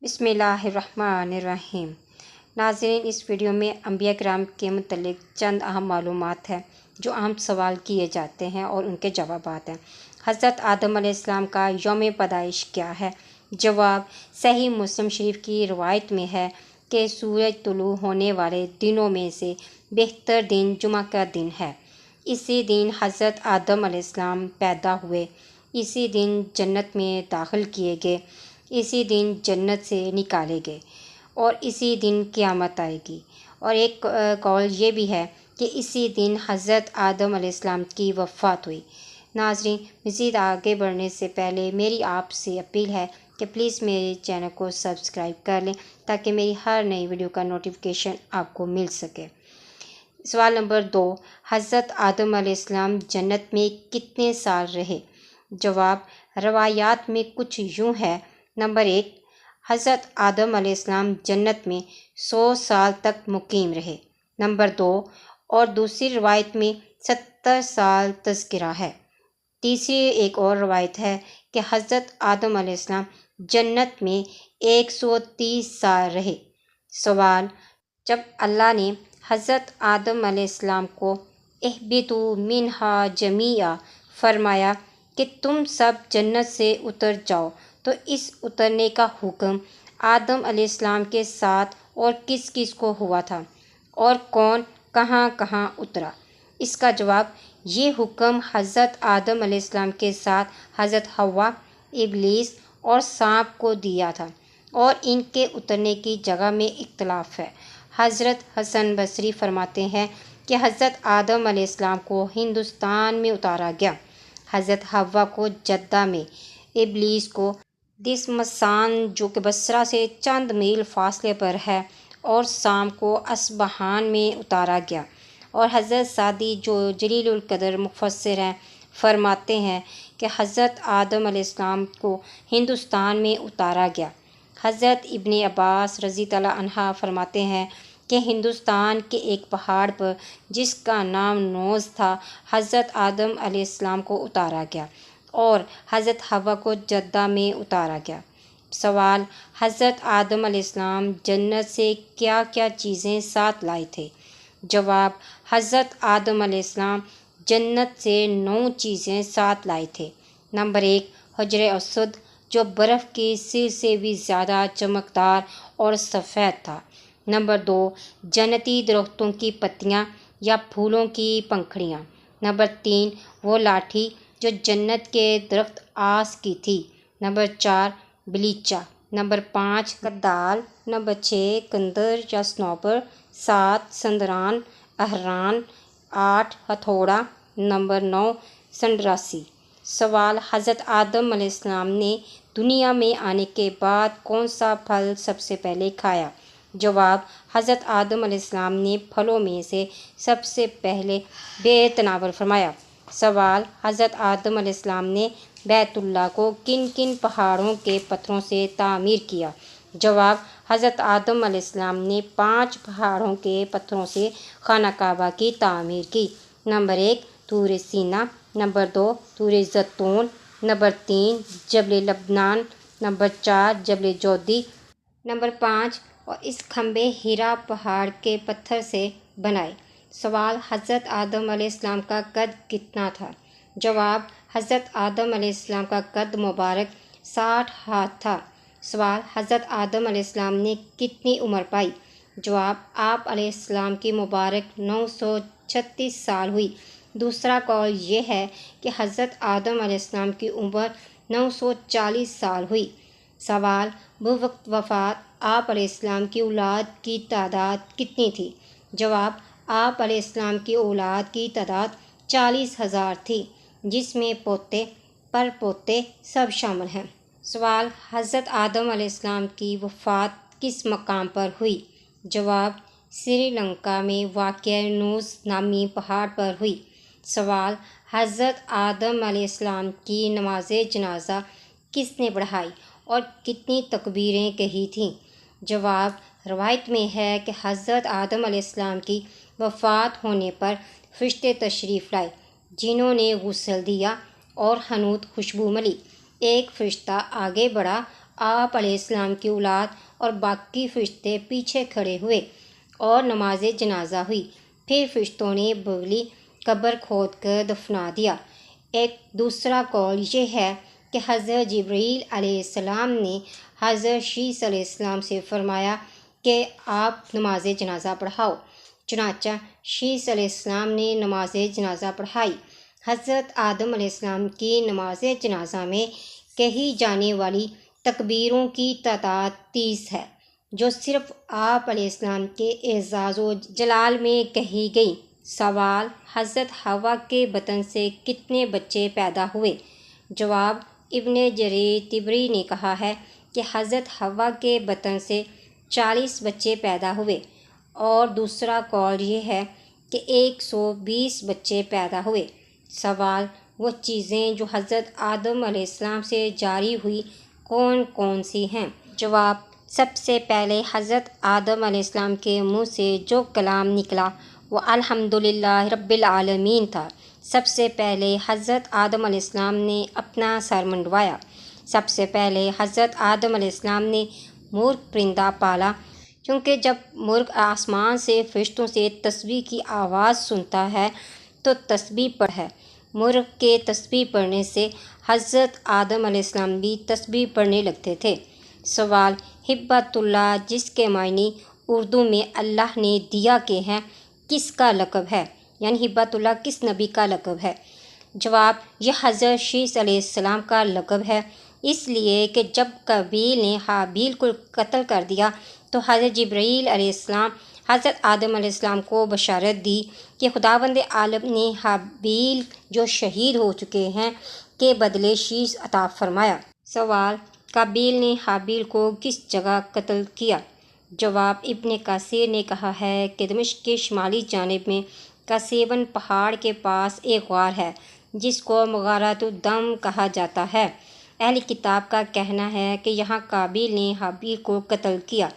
بسم اللہ الرحمن الرحیم۔ ناظرین، اس ویڈیو میں انبیاء کرام کے متعلق چند اہم معلومات ہیں جو اہم سوال کیے جاتے ہیں اور ان کے جوابات ہیں۔ حضرت آدم علیہ السلام کا یوم پیدائش کیا ہے؟ جواب: صحیح مسلم شریف کی روایت میں ہے کہ سورج طلوع ہونے والے دنوں میں سے بہتر دن جمعہ کا دن ہے۔ اسی دن حضرت آدم علیہ السلام پیدا ہوئے، اسی دن جنت میں داخل کیے گئے، اسی دن جنت سے نکالے گئے اور اسی دن قیامت آئے گی۔ اور ایک قول یہ بھی ہے کہ اسی دن حضرت آدم علیہ السلام کی وفات ہوئی۔ ناظرین، مزید آگے بڑھنے سے پہلے میری آپ سے اپیل ہے کہ پلیز میرے چینل کو سبسکرائب کر لیں تاکہ میری ہر نئی ویڈیو کا نوٹیفیکیشن آپ کو مل سکے۔ سوال نمبر 2، حضرت آدم علیہ السلام جنت میں کتنے سال رہے؟ جواب: روایات میں کچھ یوں ہے۔ نمبر 1، حضرت آدم علیہ السلام جنت میں 100 سال تک مقیم رہے۔ نمبر 2، اور دوسری روایت میں 70 سال تذکرہ ہے۔ تیسری ایک اور روایت ہے کہ حضرت آدم علیہ السلام جنت میں 130 سال رہے۔ سوال: جب اللہ نے حضرت آدم علیہ السلام کو اہبطوا منہا جمیعا فرمایا کہ تم سب جنت سے اتر جاؤ، تو اس اترنے کا حکم آدم علیہ السلام کے ساتھ اور کس کس کو ہوا تھا، اور کون کہاں کہاں اترا؟ اس کا جواب: یہ حکم حضرت آدم علیہ السلام کے ساتھ حضرت حوا، ابلیس اور سانپ کو دیا تھا، اور ان کے اترنے کی جگہ میں اختلاف ہے۔ حضرت حسن بصری فرماتے ہیں کہ حضرت آدم علیہ السلام کو ہندوستان میں اتارا گیا، حضرت حوا کو جدہ میں، ابلیس کو دشمسان جو کہ بصرہ سے چند میل فاصلے پر ہے، اور سانپ کو اصبہان میں اتارا گیا۔ اور حضرت سعدی جو جلیل القدر مفسر ہیں فرماتے ہیں کہ حضرت آدم علیہ السلام کو ہندوستان میں اتارا گیا۔ حضرت ابن عباس رضی اللہ عنہ فرماتے ہیں کہ ہندوستان کے ایک پہاڑ پر جس کا نام نوز تھا، حضرت آدم علیہ السلام کو اتارا گیا اور حضرت حوا کو جدہ میں اتارا گیا۔ سوال: حضرت آدم علیہ السلام جنت سے کیا کیا چیزیں ساتھ لائے تھے؟ جواب: حضرت آدم علیہ السلام جنت سے 9 چیزیں ساتھ لائے تھے۔ نمبر 1، حجر اسود جو برف کی سر سے بھی زیادہ چمکدار اور سفید تھا۔ نمبر 2، جنتی درختوں کی پتیاں یا پھولوں کی پنکھڑیاں۔ نمبر 3، وہ لاٹھی جو جنت کے درخت آس کی تھی۔ نمبر 4، بلیچا۔ نمبر 5، کدال۔ نمبر 6، کندر یا سنوبر۔ 7، سندران، اہران۔ 8، ہتھوڑا۔ نمبر 9، سنڈراسی۔ سوال: حضرت آدم علیہ السلام نے دنیا میں آنے کے بعد کون سا پھل سب سے پہلے کھایا؟ جواب: حضرت آدم علیہ السلام نے پھلوں میں سے سب سے پہلے بیر تناول فرمایا۔ سوال: حضرت آدم علیہ السلام نے بیت اللہ کو کن کن پہاڑوں کے پتھروں سے تعمیر کیا؟ جواب: حضرت آدم علیہ السلام نے 5 پہاڑوں کے پتھروں سے خانہ کعبہ کی تعمیر کی۔ نمبر 1، طور سینا۔ نمبر 2، طور زیتون۔ نمبر 3، جبل لبنان۔ نمبر 4، جبل جودی۔ نمبر 5، اور اس کھمبے ہیرا پہاڑ کے پتھر سے بنائے۔ سوال: حضرت آدم علیہ السلام کا قد کتنا تھا؟ جواب: حضرت آدم علیہ السلام کا قد مبارک 60 ہاتھ تھا۔ سوال: حضرت آدم علیہ السلام نے کتنی عمر پائی؟ جواب: آپ علیہ السلام کی مبارک 936 سال ہوئی۔ دوسرا قول یہ ہے کہ حضرت آدم علیہ السلام کی عمر 940 سال ہوئی۔ سوال: بوقت وفات آپ علیہ السلام کی اولاد کی تعداد کتنی تھی؟ جواب: آپ علیہ السلام کی اولاد کی تعداد 40,000 تھی، جس میں پوتے پر پوتے سب شامل ہیں۔ سوال: حضرت آدم علیہ السلام کی وفات کس مقام پر ہوئی؟ جواب: سری لنکا میں واقع نوز نامی پہاڑ پر ہوئی۔ سوال: حضرت آدم علیہ السلام کی نماز جنازہ کس نے پڑھائی اور کتنی تکبیریں کہی تھیں؟ جواب: روایت میں ہے کہ حضرت آدم علیہ السلام کی وفات ہونے پر فرشتے تشریف لائے، جنہوں نے غسل دیا اور حنوط خوشبو ملی۔ ایک فرشتہ آگے بڑھا آپ علیہ السلام کی اولاد اور باقی فرشتے پیچھے کھڑے ہوئے اور نماز جنازہ ہوئی۔ پھر فرشتوں نے بغلی قبر کھود کر دفنا دیا۔ ایک دوسرا قول یہ ہے کہ حضرت جبرائیل علیہ السلام نے حضرت شیس علیہ السلام سے فرمایا کہ آپ نماز جنازہ پڑھاؤ۔ چنانچہ شیس علیہ السلام نے نماز جنازہ پڑھائی۔ حضرت آدم علیہ السلام کی نماز جنازہ میں کہی جانے والی تکبیروں کی تعداد 30 ہے، جو صرف آپ علیہ السلام کے اعزاز و جلال میں کہی گئی۔ سوال: حضرت حوا کے بطن سے کتنے بچے پیدا ہوئے؟ جواب: ابن جریر طبری نے کہا ہے کہ حضرت حوا کے بطن سے 40 بچے پیدا ہوئے، اور دوسرا قول یہ ہے کہ 120 بچے پیدا ہوئے۔ سوال: وہ چیزیں جو حضرت آدم علیہ السلام سے جاری ہوئی کون کون سی ہیں؟ جواب: سب سے پہلے حضرت آدم علیہ السلام کے منہ سے جو کلام نکلا وہ الحمدللہ رب العالمین تھا۔ سب سے پہلے حضرت آدم علیہ السلام نے اپنا سر منڈوایا۔ سب سے پہلے حضرت آدم علیہ السلام نے مرغ پرندہ پالا، کیونکہ جب مرغ آسمان سے فرشتوں سے تسبیح کی آواز سنتا ہے تو تسبیح پڑھے۔ مرغ کے تسبیح پڑھنے سے حضرت آدم علیہ السلام بھی تسبیح پڑھنے لگتے تھے۔ سوال: ہبۃ اللہ، جس کے معنی اردو میں اللہ نے دیا کے ہیں، کس کا لقب ہے؟ یعنی ہبۃ اللہ کس نبی کا لقب ہے؟ جواب: یہ حضرت شیس علیہ السلام کا لقب ہے، اس لیے کہ جب قابیل نے حابیل کو قتل کر دیا تو حضرت جبرائیل علیہ السلام حضرت آدم علیہ السلام کو بشارت دی کہ خداوند عالم نے حابیل جو شہید ہو چکے ہیں کے بدلے شیس عطا فرمایا۔ سوال: قابیل نے حابیل کو کس جگہ قتل کیا؟ جواب: ابن کثیر نے کہا ہے کہ دمشق کے شمالی جانب میں کاسیون پہاڑ کے پاس ایک غار ہے جس کو مغارۃ الدم کہا جاتا ہے۔ اہل کتاب کا کہنا ہے کہ یہاں قابیل نے حابیل کو قتل کیا۔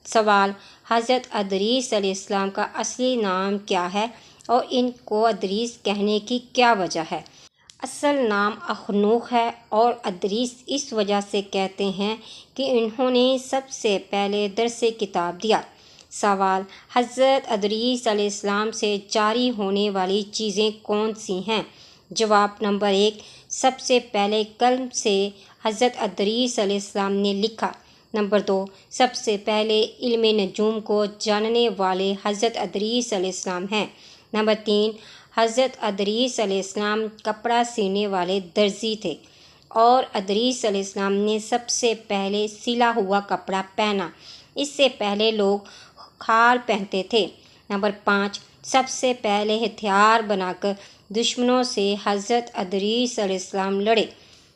سوال: حضرت ادریس علیہ السلام کا اصلی نام کیا ہے اور ان کو ادریس کہنے کی کیا وجہ ہے؟ اصل نام اخنوخ ہے اور ادریس اس وجہ سے کہتے ہیں کہ انہوں نے سب سے پہلے درس کتاب دیا۔ سوال: حضرت ادریس علیہ السلام سے جاری ہونے والی چیزیں کون سی ہیں؟ جواب: نمبر 1، سب سے پہلے قلم سے حضرت ادریس علیہ السلام نے لکھا۔ نمبر 2، سب سے پہلے علم نجوم کو جاننے والے حضرت ادریس علیہ السلام ہیں۔ نمبر 3، حضرت ادریس علیہ السلام کپڑا سینے والے درزی تھے اور ادریس علیہ السلام نے سب سے پہلے سلا ہوا کپڑا پہنا، اس سے پہلے لوگ کھال پہنتے تھے۔ نمبر 5، سب سے پہلے ہتھیار بنا کر دشمنوں سے حضرت ادریس علیہ السلام لڑے۔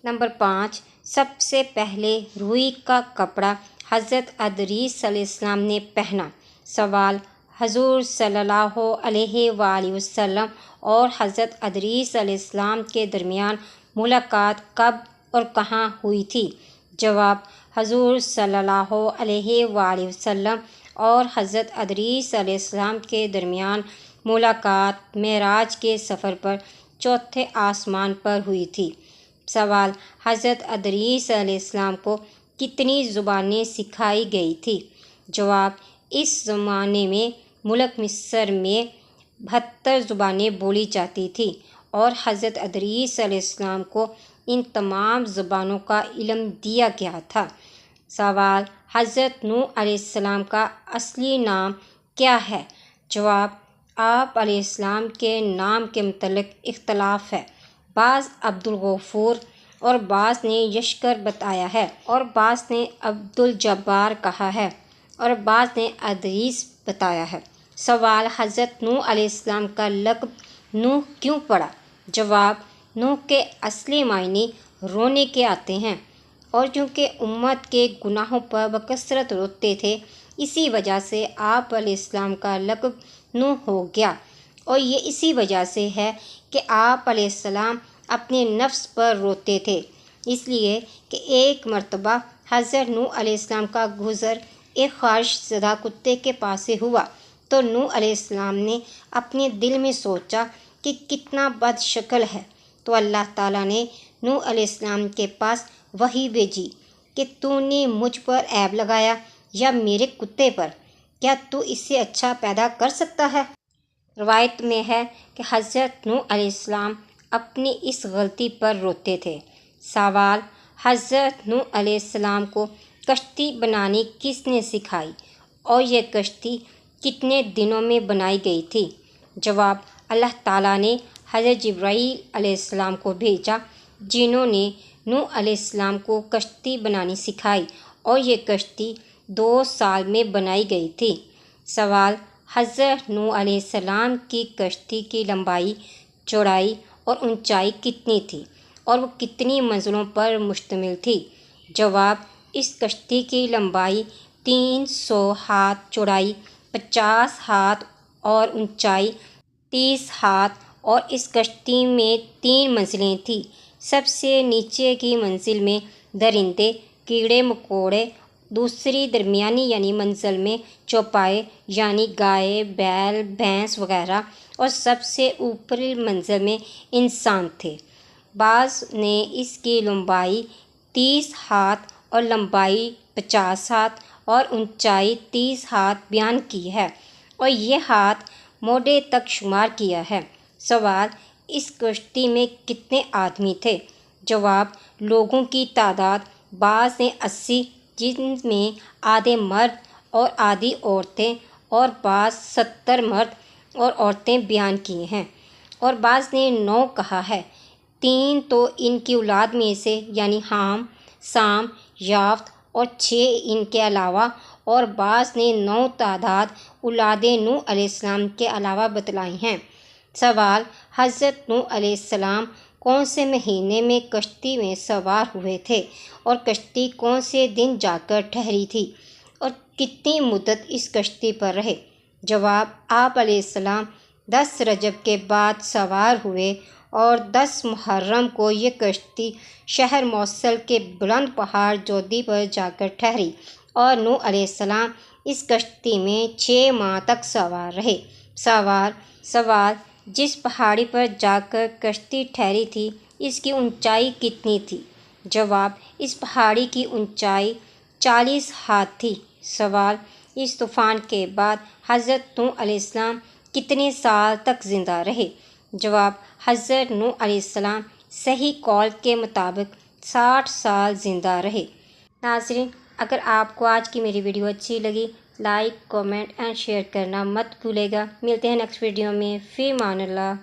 نمبر 5، سب سے پہلے روئی کا کپڑا حضرت ادریس علیہ السلام نے پہنا۔ سوال: حضور صلی اللہ علیہ وآلہ وسلم اور حضرت ادریس علیہ السلام کے درمیان ملاقات کب اور کہاں ہوئی تھی؟ جواب: حضور صلی اللہ علیہ وآلہ وسلم اور حضرت ادریس علیہ السلام کے درمیان ملاقات معراج کے سفر پر چوتھے آسمان پر ہوئی تھی۔ سوال: حضرت ادریس علیہ السلام کو کتنی زبانیں سکھائی گئی تھی؟ جواب: اس زمانے میں ملک مصر میں 72 زبانیں بولی جاتی تھیں اور حضرت ادریس علیہ السلام کو ان تمام زبانوں کا علم دیا گیا تھا۔ سوال: حضرت نوح علیہ السلام کا اصلی نام کیا ہے؟ جواب: آپ علیہ السلام کے نام کے متعلق اختلاف ہے، بعض عبدالغفور اور بعض نے یشکر بتایا ہے اور بعض نے عبدالجبار کہا ہے اور بعض نے ادریس بتایا ہے۔ سوال: حضرت نوح علیہ السلام کا لقب نوح کیوں پڑا؟ جواب: نوح کے اصلی معنی رونے کے آتے ہیں، اور چونکہ امت کے گناہوں پر بکثرت روتے تھے، اسی وجہ سے آپ علیہ السلام کا لقب نوح ہو گیا، اور یہ اسی وجہ سے ہے کہ آپ علیہ السلام اپنے نفس پر روتے تھے، اس لیے کہ ایک مرتبہ حضرت نوح علیہ السلام کا گزر ایک خواہش زدہ کتے کے پاس سے ہوا تو نوح علیہ السلام نے اپنے دل میں سوچا کہ کتنا بد شکل ہے، تو اللہ تعالیٰ نے نوح علیہ السلام کے پاس وحی بھیجی کہ تو نے مجھ پر عیب لگایا یا میرے کتے پر؟ کیا تو اس سے اچھا پیدا کر سکتا ہے؟ روایت میں ہے کہ حضرت نوح علیہ السلام اپنی اس غلطی پر روتے تھے۔ سوال: حضرت نوح علیہ السلام کو کشتی بنانی کس نے سکھائی اور یہ کشتی کتنے دنوں میں بنائی گئی تھی؟ جواب: اللہ تعالیٰ نے حضرت جبرائیل علیہ السلام کو بھیجا، جنہوں نے نوح علیہ السلام کو کشتی بنانی سکھائی اور یہ کشتی 2 سال میں بنائی گئی تھی۔ سوال: حضرت نوح علیہ السلام کی کشتی کی لمبائی، چوڑائی اور اونچائی کتنی تھی اور وہ کتنی منزلوں پر مشتمل تھی؟ جواب: اس کشتی کی لمبائی 300 ہاتھ، چوڑائی 50 ہاتھ اور اونچائی 30 ہاتھ، اور اس کشتی میں 3 منزلیں تھیں۔ سب سے نیچے کی منزل میں درندے، کیڑے مکوڑے، دوسری درمیانی یعنی منزل میں چوپائے یعنی گائے، بیل، بھینس وغیرہ، اور سب سے اوپری منزل میں انسان تھے۔ بعض نے اس کی لمبائی 30 ہاتھ اور لمبائی 50 ہاتھ اور اونچائی 30 ہاتھ بیان کی ہے، اور یہ ہاتھ موڈے تک شمار کیا ہے۔ سوال: اس کشتی میں کتنے آدمی تھے؟ جواب: لوگوں کی تعداد بعض نے 80، جن میں آدھے مرد اور آدھی عورتیں، اور بعض 70 مرد اور عورتیں بیان کیے ہیں، اور بعض نے 9 کہا ہے۔ 3 تو ان کی اولاد میں سے یعنی حام، سام، یافت، اور 6 ان کے علاوہ، اور بعض نے 9 تعداد اولاد نوح علیہ السلام کے علاوہ بتلائی ہیں۔ سوال: حضرت نوح علیہ السلام کون سے مہینے میں کشتی میں سوار ہوئے تھے اور کشتی کون سے دن جا کر ٹھہری تھی اور کتنی مدت اس کشتی پر رہے؟ جواب: آپ علیہ السلام 10 رجب کے بعد سوار ہوئے اور 10 محرم کو یہ کشتی شہر موصل کے بلند پہاڑ جودی پر جا کر ٹھہری، اور نوح علیہ السلام اس کشتی میں 6 ماہ تک سوار رہے۔ سوال: جس پہاڑی پر جا کر کشتی ٹھہری تھی اس کی اونچائی کتنی تھی؟ جواب: اس پہاڑی کی اونچائی 40 ہاتھ تھی۔ سوال: اس طوفان کے بعد حضرت نوح علیہ السلام کتنے سال تک زندہ رہے؟ جواب: حضرت نوح علیہ السلام صحیح قول کے مطابق 60 سال زندہ رہے۔ ناظرین، اگر آپ کو آج کی میری ویڈیو اچھی لگی، لائک، کامنٹ اینڈ شیئر کرنا مت بھولے گا۔ ملتے ہیں نیکسٹ ویڈیو میں۔ فی امان اللہ۔